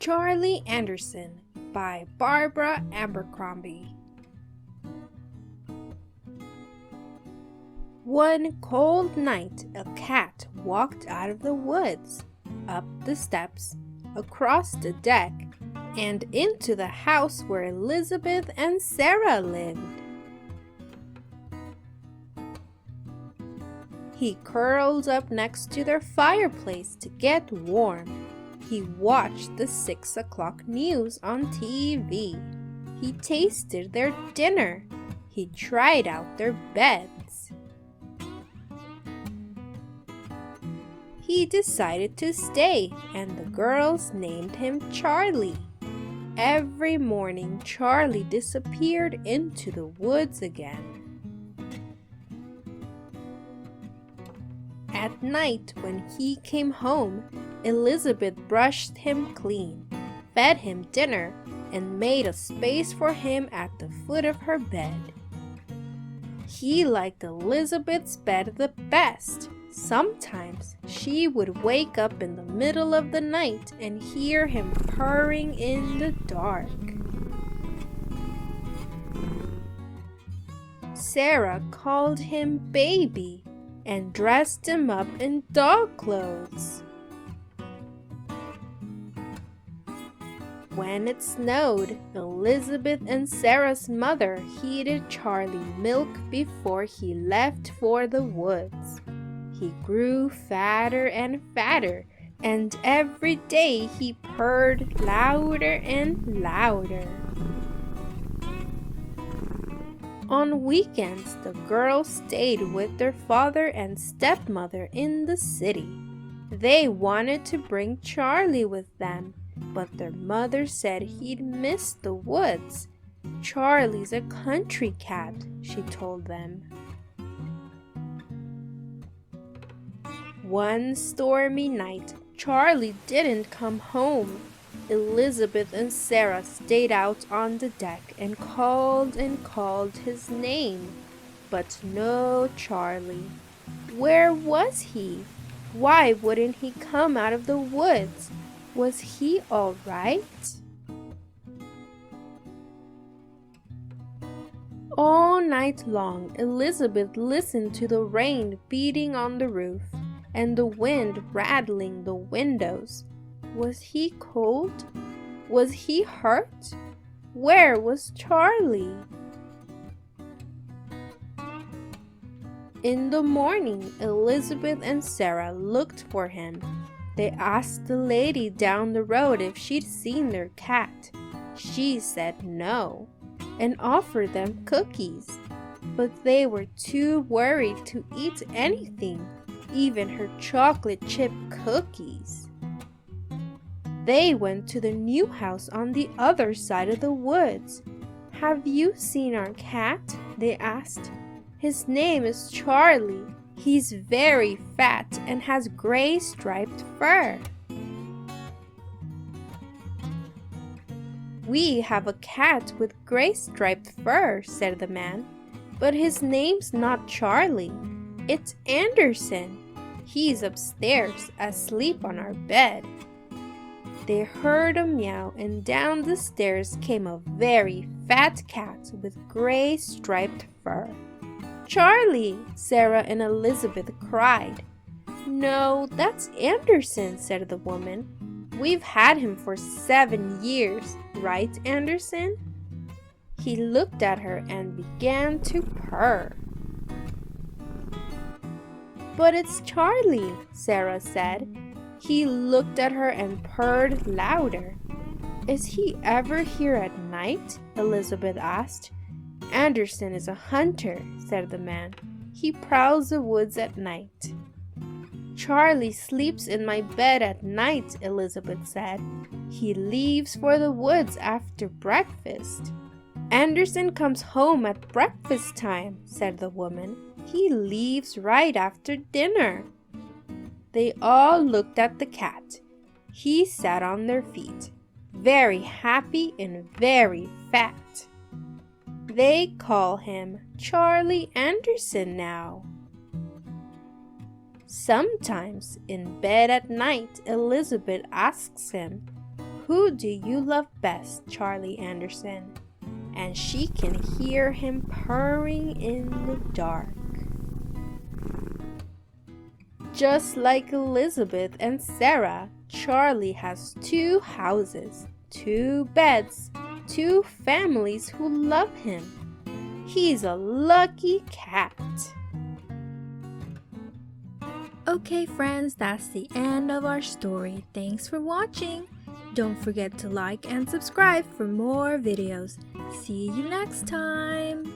Charlie Anderson by Barbara Abercrombie. One cold night, a cat walked out of the woods, up the steps, across the deck, and into the house where Elizabeth and Sarah lived. He curled up next to their fireplace to get warm. He watched the 6 o'clock news on TV. He tasted their dinner. He tried out their beds. He decided to stay, and the girls named him Charlie. Every morning, Charlie disappeared into the woods again. At night, when he came home, Elizabeth brushed him clean, fed him dinner, and made a space for him at the foot of her bed. He liked Elizabeth's bed the best. Sometimes she would wake up in the middle of the night and hear him purring in the dark. Sarah called him baby and dressed him up in dog clothes. When it snowed, Elizabeth and Sarah's mother heated Charlie milk before he left for the woods. He grew fatter and fatter, and every day he purred louder and louder. On weekends, the girls stayed with their father and stepmother in the city. They wanted to bring Charlie with them, but their mother said he'd miss the woods. Charlie's a country cat, she told them. One stormy night, Charlie didn't come home. Elizabeth and Sarah stayed out on the deck and called his name, but no Charlie. Where was he? Why wouldn't he come out of the woods? Was he all right? All night long, Elizabeth listened to the rain beating on the roof and the wind rattling the windows. Was he cold? Was he hurt? Where was Charlie? In the morning, Elizabeth and Sarah looked for him. They asked the lady down the road if she'd seen their cat. She said no, and offered them cookies. But they were too worried to eat anything, even her chocolate chip cookies. They went to the new house on the other side of the woods. "Have you seen our cat?" they asked. "His name is Charlie. He's very fat and has gray striped fur." "We have a cat with gray striped fur," said the man, "but his name's not Charlie. It's Anderson. He's upstairs, asleep on our bed." They heard a meow, and down the stairs came a very fat cat with gray striped fur. "Charlie!" Sarah and Elizabeth cried. "No, that's Anderson," said the woman. "We've had him for 7 years, right, Anderson?" He looked at her and began to purr. "But it's Charlie," Sarah said. He looked at her and purred louder. "Is he ever here at night?" Elizabeth asked. "Anderson is a hunter," said the man. "He prowls the woods at night." "Charlie sleeps in my bed at night," Elizabeth said. "He leaves for the woods after breakfast." "Anderson comes home at breakfast time," said the woman. "He leaves right after dinner." They all looked at the cat. He sat on their feet, very happy and very fat. They call him Charlie Anderson now. Sometimes in bed at night, Elizabeth asks him, "Who do you love best, Charlie Anderson?" And she can hear him purring in the dark. Just like Elizabeth and Sarah, Charlie has 2 houses, 2 beds, 2 families who love him. He's a lucky cat. Okay, friends, that's the end of our story. Thanks for watching. Don't forget to like and subscribe for more videos. See you next time.